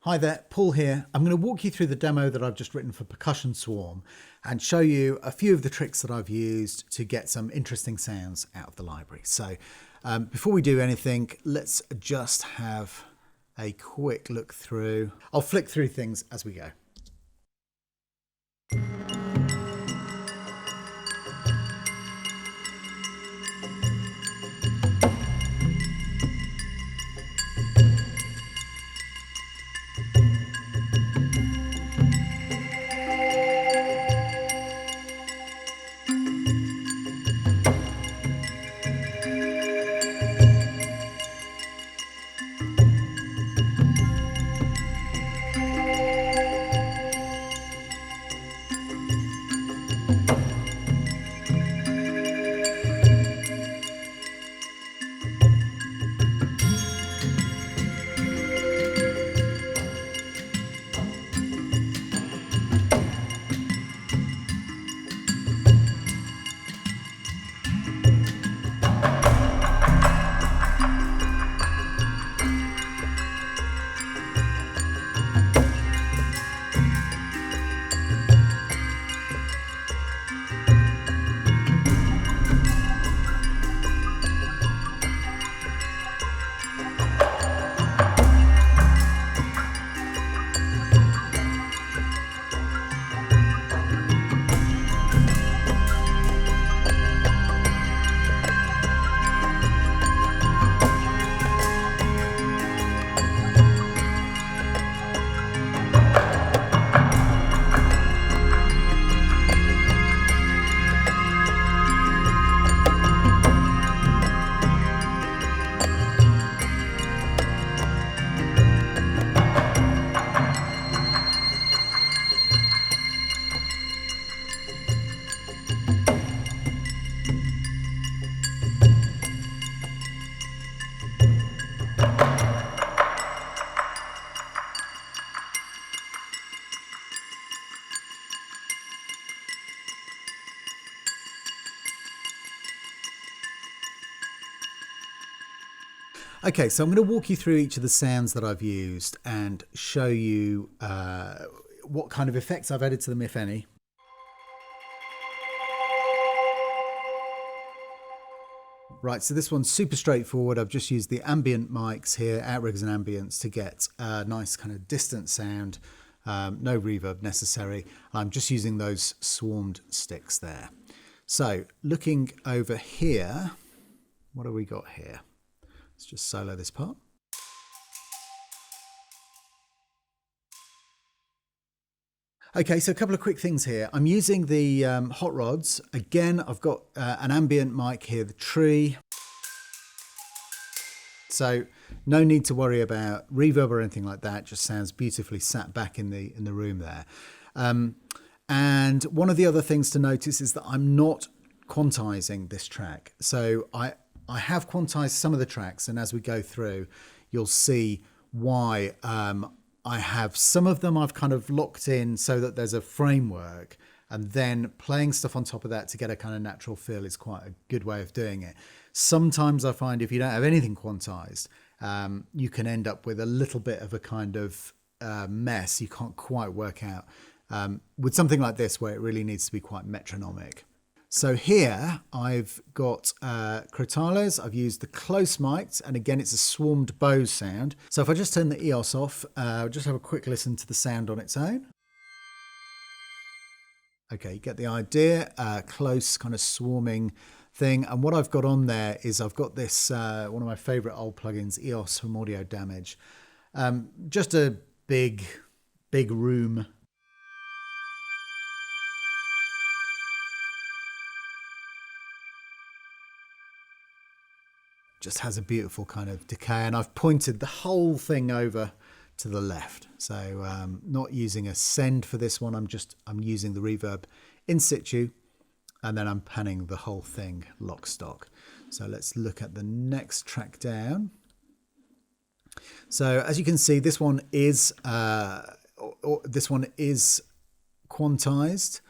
Hi there, Paul here. I'm going to walk you through the demo that I've just written for Percussion Swarm and show you a few of the tricks that I've used to get some interesting sounds out of the library. So before we do anything, let's just have a quick look through. I'll flick through things as we go. Okay, so I'm going to walk you through each of the sounds that I've used and show you what kind of effects I've added to them, if any. Right, so this one's super straightforward. I've just used the ambient mics here, outriggers and ambience, to get a nice kind of distant sound. No reverb necessary. I'm just using those swarmed sticks there. So looking over here, what have we got here? Let's just solo this part. Okay, so a couple of quick things here. I'm using the hot rods. Again, I've got an ambient mic here, the tree. So no need to worry about reverb or anything like that. It just sounds beautifully sat back in the room there. And one of the other things to notice is that I'm not quantizing this track. So I have quantized some of the tracks, and as we go through, you'll see why I have some of them I've kind of locked in so that there's a framework, and then playing stuff on top of that to get a kind of natural feel is quite a good way of doing it. Sometimes I find if you don't have anything quantized, you can end up with a little bit of a kind of mess you can't quite work out with something like this where it really needs to be quite metronomic. So here I've got crotales. I've used the close mics, and again it's a swarmed bow sound. So if I just turn the EOS off, just have a quick listen to the sound on its own. Okay, you get the idea. Close kind of swarming thing. And what I've got on there is I've got this one of my favorite old plugins, EOS from Audio Damage. Just a big room. Just has a beautiful kind of decay, and I've pointed the whole thing over to the left. So not using a send for this one, I'm using the reverb in situ, and then I'm panning the whole thing lock stock. So let's look at the next track down. So as you can see, this one is quantized.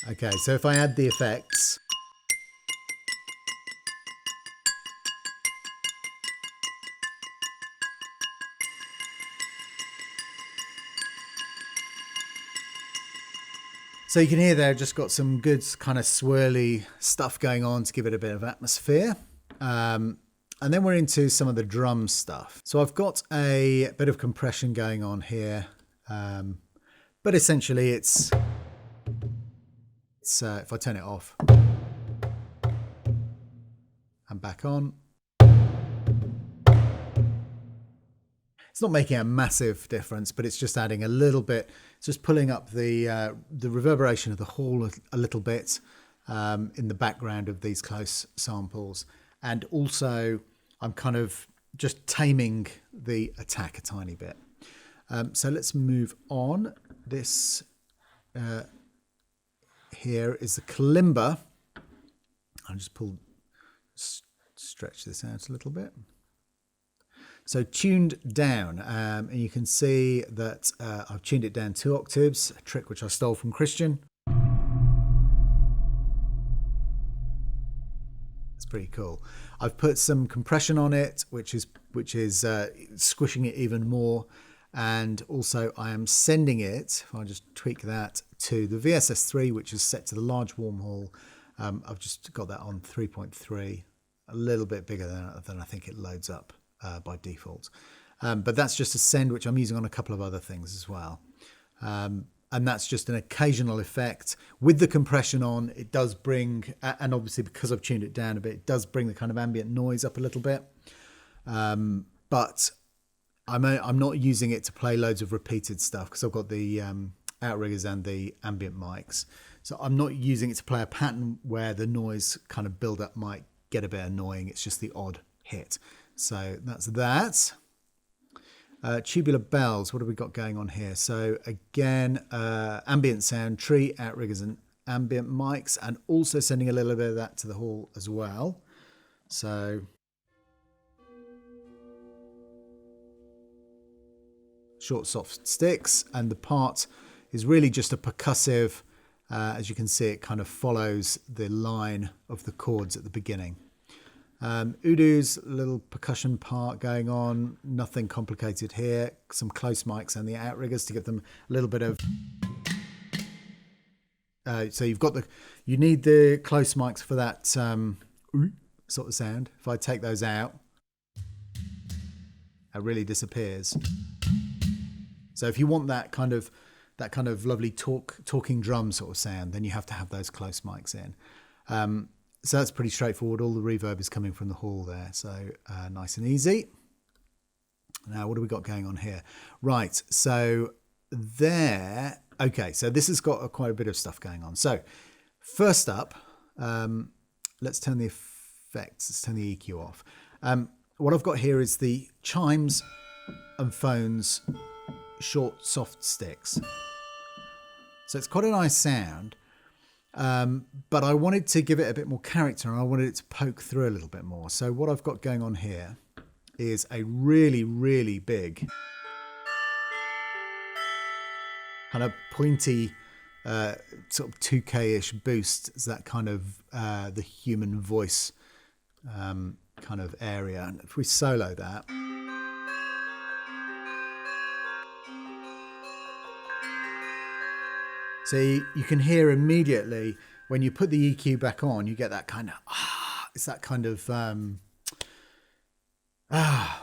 Okay, so if I add the effects, So you can hear there, just got some good kind of swirly stuff going on to give it a bit of atmosphere. And then we're into some of the drum stuff. So I've got a bit of compression going on here. But essentially it's if I turn it off and back on, it's not making a massive difference, but it's just adding a little bit. It's just pulling up the reverberation of the hall a little bit in the background of these close samples. And also I'm kind of just taming the attack a tiny bit. So let's move on. This here is the Kalimba. I'll just stretch this out a little bit. So tuned down, and you can see that I've tuned it down 2 octaves, a trick which I stole from Christian. It's pretty cool. I've put some compression on it, which is squishing it even more. And also I am sending it, if I just tweak that, to the VSS3, which is set to the large warm hall. I've just got that on 3.3, a little bit bigger than I think it loads up by default. But that's just a send, which I'm using on a couple of other things as well. And that's just an occasional effect. With the compression on, it does bring, and obviously because I've tuned it down a bit, it does bring the kind of ambient noise up a little bit. But I'm not using it to play loads of repeated stuff because I've got the outriggers and the ambient mics. So I'm not using it to play a pattern where the noise kind of build up might get a bit annoying. It's just the odd hit. So that's that. Tubular bells, what have we got going on here? So again, ambient sound, tree, outriggers and ambient mics, and also sending a little bit of that to the hall as well. So short soft sticks, and the part is really just a percussive, as you can see it kind of follows the line of the chords at the beginning. Udu's little percussion part going on, nothing complicated here, some close mics and the outriggers to give them a little bit of so you need the close mics for that sort of sound. If I take those out, it really disappears. So if you want that kind of lovely talking drum sort of sound, then you have to have those close mics in. So that's pretty straightforward. All the reverb is coming from the hall there, so nice and easy. Now, what do we got going on here? Right, so there. Okay, so this has got quite a bit of stuff going on. So first up, let's turn the effects. Let's turn the EQ off. What I've got here is the chimes and phones short soft sticks. So it's quite a nice sound, but I wanted to give it a bit more character and I wanted it to poke through a little bit more. So what I've got going on here is a really, really big kind of pointy sort of 2K-ish boost. It's that kind of the human voice kind of area. And if we solo that, so you can hear immediately when you put the EQ back on, you get that kind of it's that kind of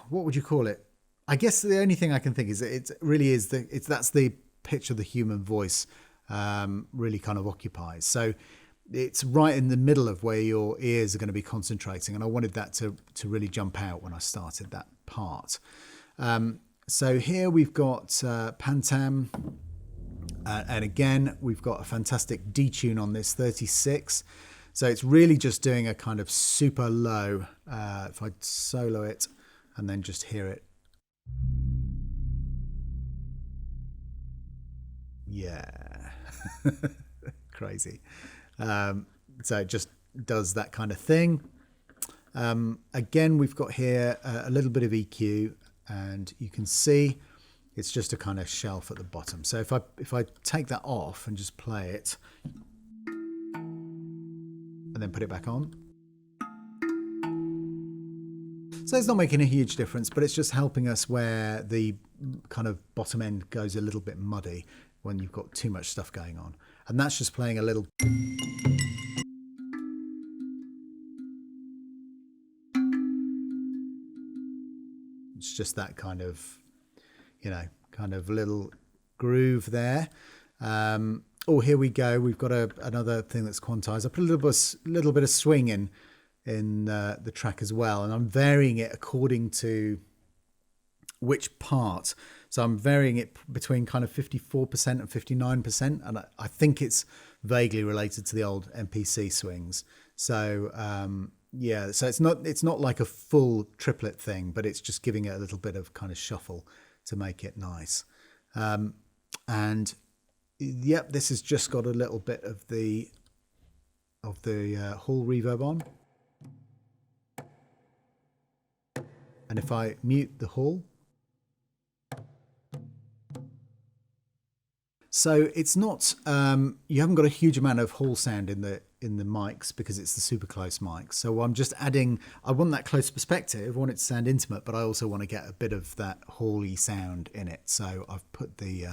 what would you call it? I guess the only thing I can think is that it really is that's the pitch of the human voice really kind of occupies. So it's right in the middle of where your ears are going to be concentrating, and I wanted that to really jump out when I started that part. So here we've got Pantam. And again, we've got a fantastic detune on this, 36. So it's really just doing a kind of super low. If I solo it and then just hear it. Yeah, crazy. So it just does that kind of thing. Again, we've got here a little bit of EQ, and you can see it's just a kind of shelf at the bottom. So if I take that off and just play it and then put it back on. So it's not making a huge difference, but it's just helping us where the kind of bottom end goes a little bit muddy when you've got too much stuff going on. And that's just playing a little. It's just that kind of, you know, kind of little groove there. Oh, here we go. We've got another thing that's quantized. I put a little bit of swing in the track as well, and I'm varying it according to which part. So I'm varying it between kind of 54% and 59%, and I think it's vaguely related to the old MPC swings. So yeah, so it's not like a full triplet thing, but it's just giving it a little bit of kind of shuffle to make it nice. And yep, this has just got a little bit of the hall reverb on. And if I mute the hall, so it's not you haven't got a huge amount of hall sound in the mics because it's the super close mic. So I'm just adding, I want that close perspective, I want it to sound intimate, but I also want to get a bit of that hall-y sound in it. So I've put the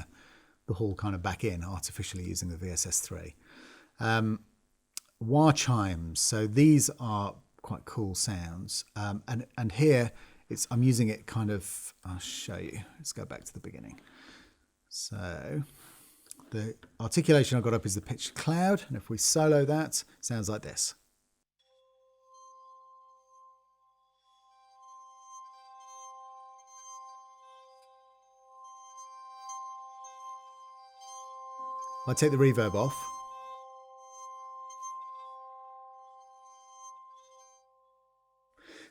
hall kind of back in artificially using the VSS3. Wah chimes, so these are quite cool sounds. And here I'm using it kind of, I'll show you. Let's go back to the beginning. So the articulation I've got up is the pitched cloud, and if we solo that, it sounds like this. I take the reverb off.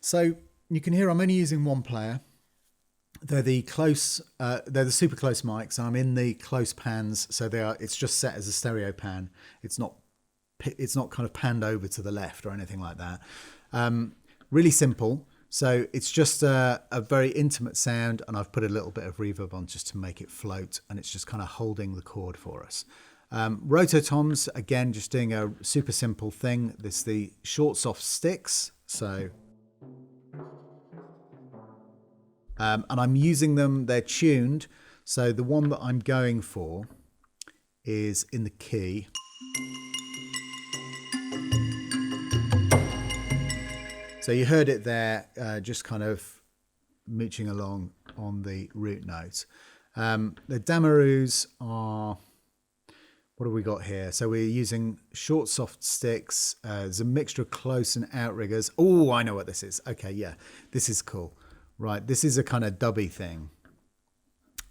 So you can hear I'm only using one player. They're the super close mics. I'm in the close pans, so it's just set as a stereo pan. It's not kind of panned over to the left or anything like that. Really simple. So it's just a very intimate sound, and I've put a little bit of reverb on just to make it float, and it's just kind of holding the chord for us. Rototoms, again, just doing a super simple thing. This is the short soft sticks. So and I'm using them, they're tuned. So the one that I'm going for is in the key. So you heard it there, just kind of mooching along on the root note. The Damaroos are, what have we got here? So we're using short soft sticks. There's a mixture of close and outriggers. Oh, I know what this is. Okay, yeah, this is cool. Right, this is a kind of dubby thing.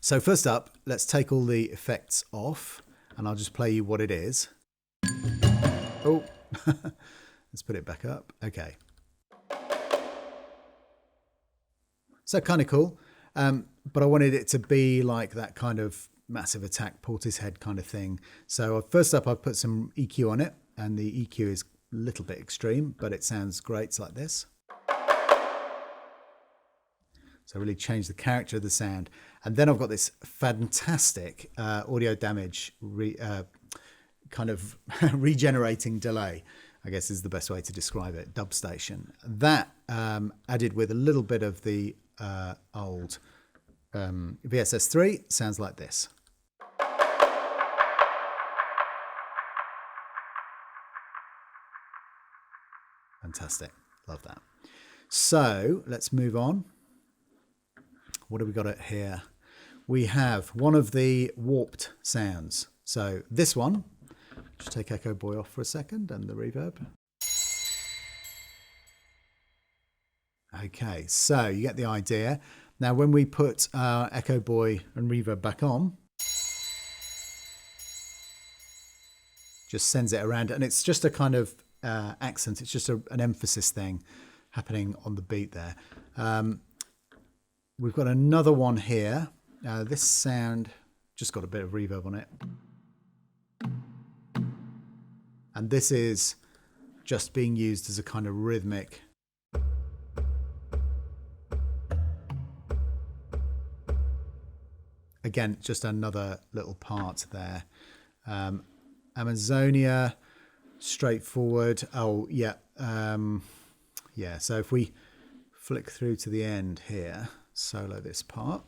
So first up, let's take all the effects off, and I'll just play you what it is. Oh, let's put it back up. Okay. So kind of cool, but I wanted it to be like that kind of massive attack Portishead kind of thing. So first up, I've put some EQ on it, and the EQ is a little bit extreme, but it sounds great. It's like this. So really change the character of the sound. And then I've got this fantastic audio damage kind of regenerating delay, I guess is the best way to describe it, dub station. That added with a little bit of the old VSS3 sounds like this. Fantastic, love that. So let's move on. What have we got here? We have one of the warped sounds. So this one, just take Echo Boy off for a second and the reverb. Okay, so you get the idea. Now when we put Echo Boy and reverb back on, just sends it around, and it's just a kind of accent. It's just an emphasis thing happening on the beat there. We've got another one here. This sound just got a bit of reverb on it. And this is just being used as a kind of rhythmic. Again, just another little part there. Amazonia, straightforward. Oh, yeah. Yeah, so if we flick through to the end here, solo this part.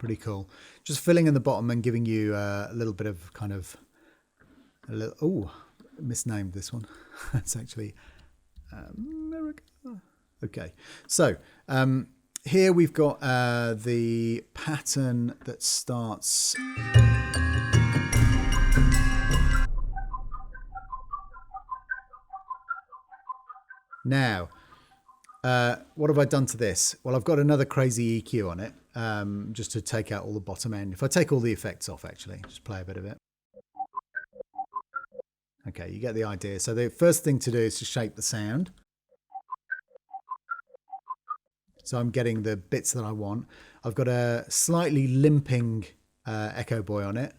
Pretty cool. Just filling in the bottom and giving you a little bit of kind of misnamed this one. It's actually America. Okay, so here we've got the pattern that starts. Now, what have I done to this? Well, I've got another crazy EQ on it, just to take out all the bottom end. If I take all the effects off, actually, just play a bit of it. Okay, you get the idea. So the first thing to do is to shape the sound. So I'm getting the bits that I want. I've got a slightly limping Echo Boy on it.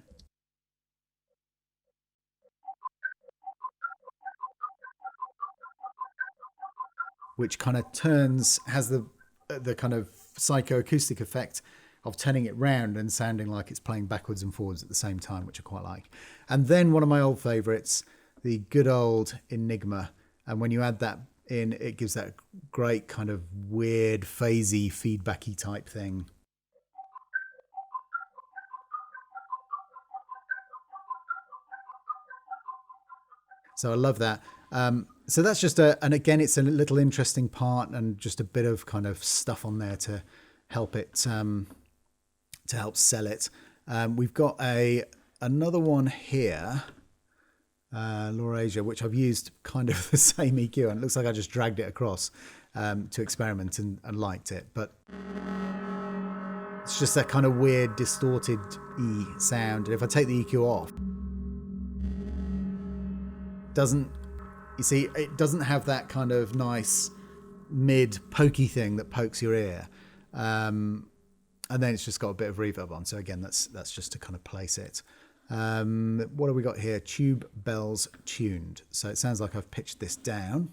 Which kind of has the kind of psychoacoustic effect of turning it round and sounding like it's playing backwards and forwards at the same time, which I quite like. And then one of my old favourites, the good old Enigma. And when you add that in, it gives that great kind of weird, phasey, feedbacky type thing. So I love that. So that's just and again, it's a little interesting part and just a bit of kind of stuff on there to help it, to help sell it. We've got another one here, Laurasia, which I've used kind of the same EQ, and it looks like I just dragged it across to experiment and liked it. But it's just that kind of weird, distorted E sound. And if I take the EQ off, it doesn't have that kind of nice mid pokey thing that pokes your ear, and then it's just got a bit of reverb on. So again, that's just to kind of place it. What have we got here? Tube bells tuned. So it sounds like I've pitched this down,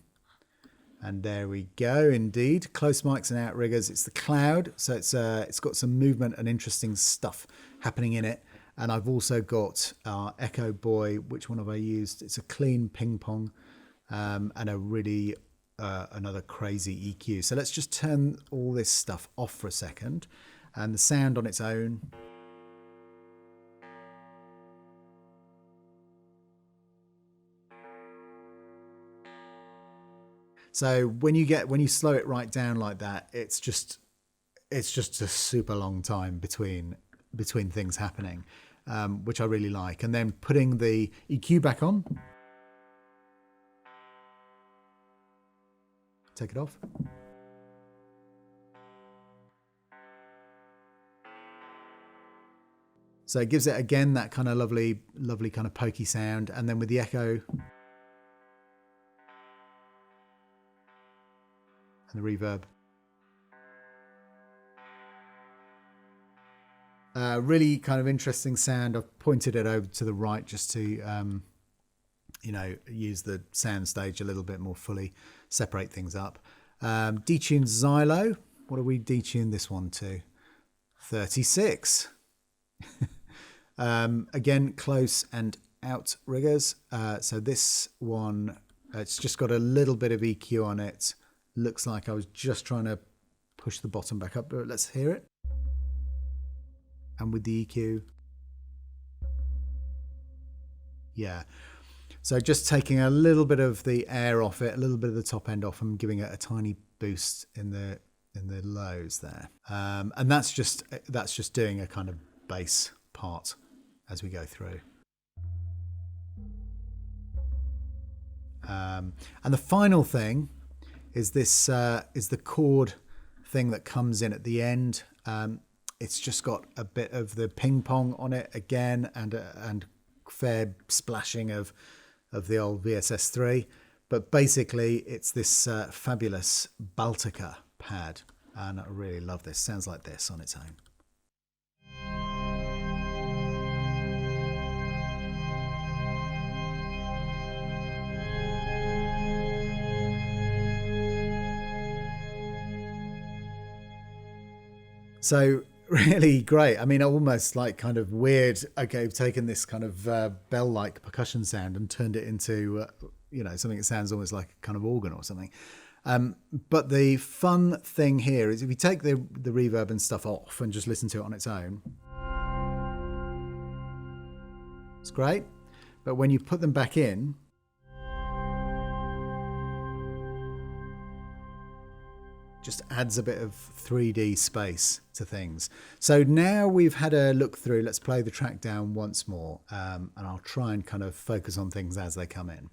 and there we go. Indeed, close mics and outriggers. It's the cloud, so it's got some movement and interesting stuff happening in it. And I've also got our Echo Boy. Which one have I used? It's a clean ping pong, and a really another crazy EQ. So let's just turn all this stuff off for a second, and the sound on its own. So when you slow it right down like that, it's just a super long time between things happening, which I really like. And then putting the EQ back on, take it off. So it gives it again that kind of lovely kind of pokey sound. And then with the echo and the reverb. Really kind of interesting sound. I've pointed it over to the right just to, use the sound stage a little bit more fully, separate things up. Detuned Xylo. What do we detune this one to? 36. Again, close and out riggers. So this one, it's just got a little bit of EQ on it. Looks like I was just trying to push the bottom back up. But let's hear it. And with the EQ, yeah. So just taking a little bit of the air off it, a little bit of the top end off, and giving it a tiny boost in the lows there. And that's just doing a kind of bass part as we go through. And the final thing is this is the chord thing that comes in at the end. It's just got a bit of the ping pong on it again, and fair splashing of the old VSS3. But basically, it's this fabulous Baltica pad, and I really love this. Sounds like this on its own. So really great. I mean, almost like kind of weird. Okay, I've taken this kind of bell-like percussion sound and turned it into, something that sounds almost like a kind of organ or something. But the fun thing here is if you take the reverb and stuff off and just listen to it on its own, it's great. But when you put them back in, just adds a bit of 3D space to things. So now we've had a look through, let's play the track down once more, and I'll try and kind of focus on things as they come in.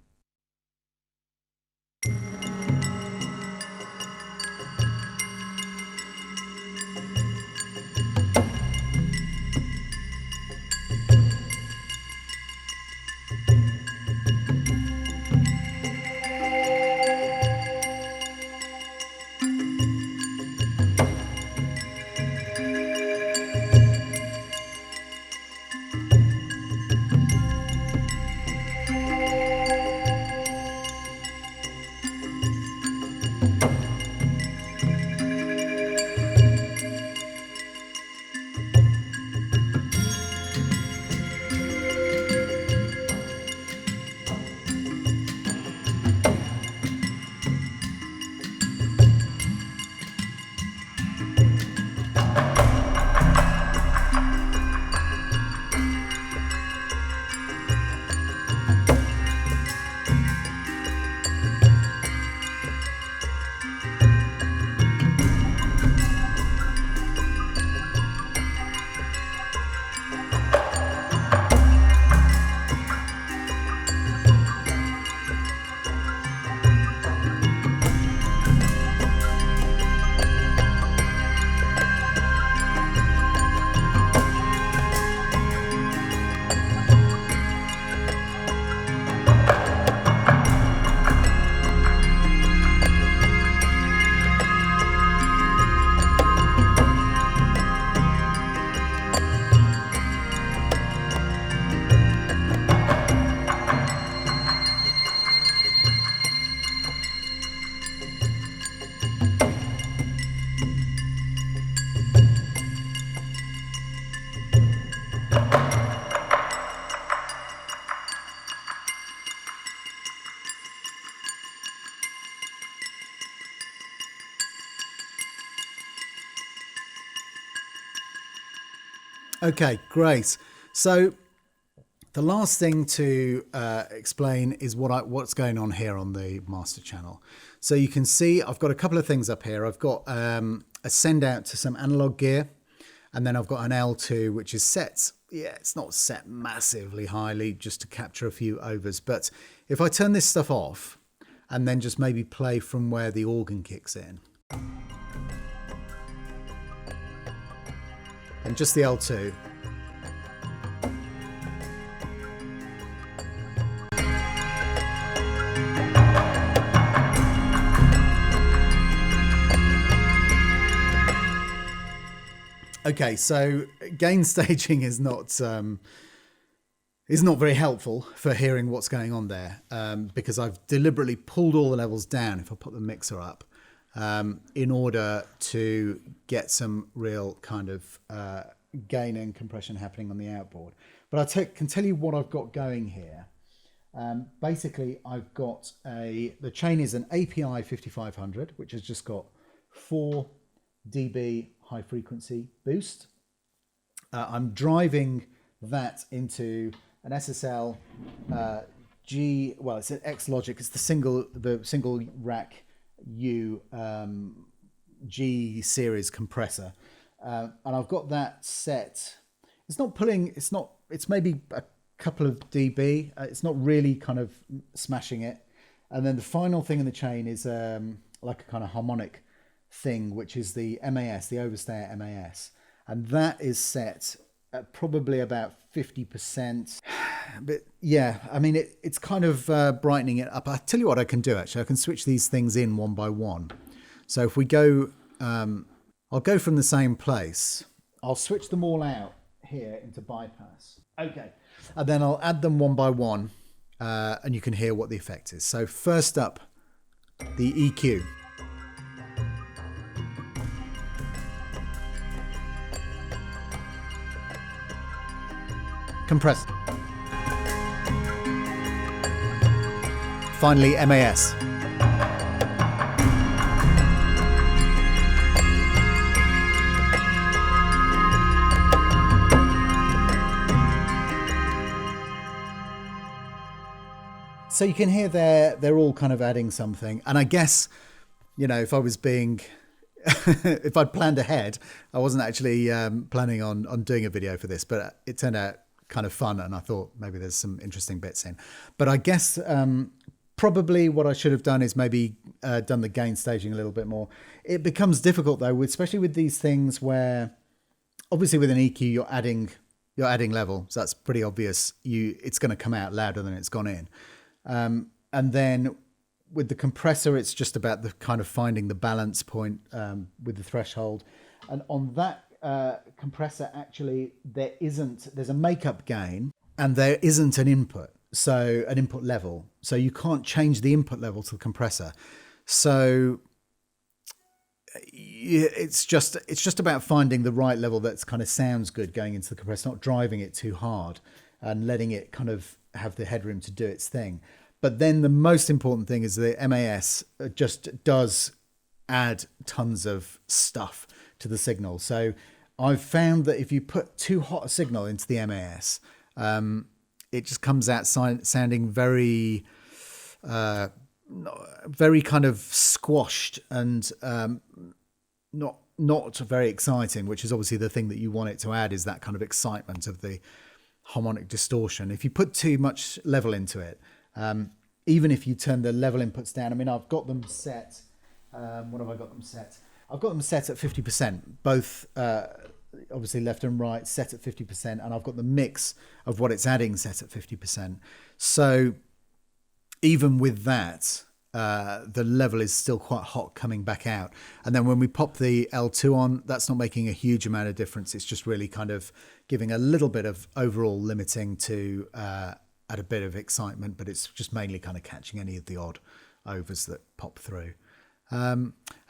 Okay, great. So the last thing to explain is what's going on here on the master channel. So you can see I've got a couple of things up here. I've got a send out to some analog gear, and then I've got an L2 which is set. Yeah, it's not set massively highly, just to capture a few overs. But if I turn this stuff off and then just maybe play from where the organ kicks in, and just the L2. Okay, so gain staging is not very helpful for hearing what's going on there, because I've deliberately pulled all the levels down if I put the mixer up, in order to get some real kind of gain and compression happening on the outboard. But I can tell you what I've got going here. Basically, I've got the chain is an API 5500, which has just got 4 dB high frequency boost. I'm driving that into an SSL G, well, it's an X Logic. It's the single rack U G series compressor, and I've got that set. It's maybe a couple of dB. It's not really kind of smashing it. And then the final thing in the chain is like a kind of harmonic thing, which is the MAS, the overstay MAS, and that is set at probably about 50%. But yeah, I mean, it's kind of brightening it up. I'll tell you what I can do, actually. I can switch these things in one by one. So if we go, I'll go from the same place. I'll switch them all out here into bypass. Okay. And then I'll add them one by one, and you can hear what the effect is. So first up, the EQ. Compressed. Finally, MAS. So you can hear they're all kind of adding something. And I guess, if I was being, if I'd planned ahead, I wasn't actually planning on doing a video for this, but it turned out kind of fun. And I thought maybe there's some interesting bits in. But I guess probably what I should have done is maybe done the gain staging a little bit more. It becomes difficult though, especially with these things where obviously with an EQ you're adding level, so that's pretty obvious. It's going to come out louder than it's gone in. And then with the compressor, it's just about the kind of finding the balance point with the threshold. And on that compressor, actually, there's a makeup gain and there isn't an input. So an input level. So you can't change the input level to the compressor. So it's just about finding the right level that's kind of sounds good going into the compressor, not driving it too hard and letting it kind of have the headroom to do its thing. But then the most important thing is the MAS just does add tons of stuff to the signal. So I've found that if you put too hot a signal into the MAS, it just comes out sounding very kind of squashed and not very exciting, which is obviously the thing that you want it to add, is that kind of excitement of the harmonic distortion. If you put too much level into it, even if you turn the level inputs down, I mean, I've got them set. What have I got them set? I've got them set at 50%, both obviously left and right set at 50%, and I've got the mix of what it's adding set at 50%. So even with that, the level is still quite hot coming back out. And then when we pop the L2 on, that's not making a huge amount of difference. It's just really kind of giving a little bit of overall limiting to add a bit of excitement, but it's just mainly kind of catching any of the odd overs that pop through.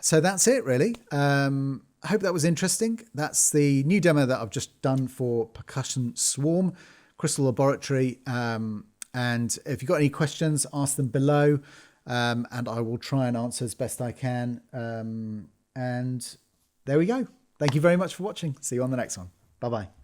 So that's it really. I hope that was interesting. That's the new demo that I've just done for Percussion Swarm, Crystal Laboratory. And if you've got any questions, ask them below. And I will try and answer as best I can. And there we go. Thank you very much for watching. See you on the next one. Bye-bye.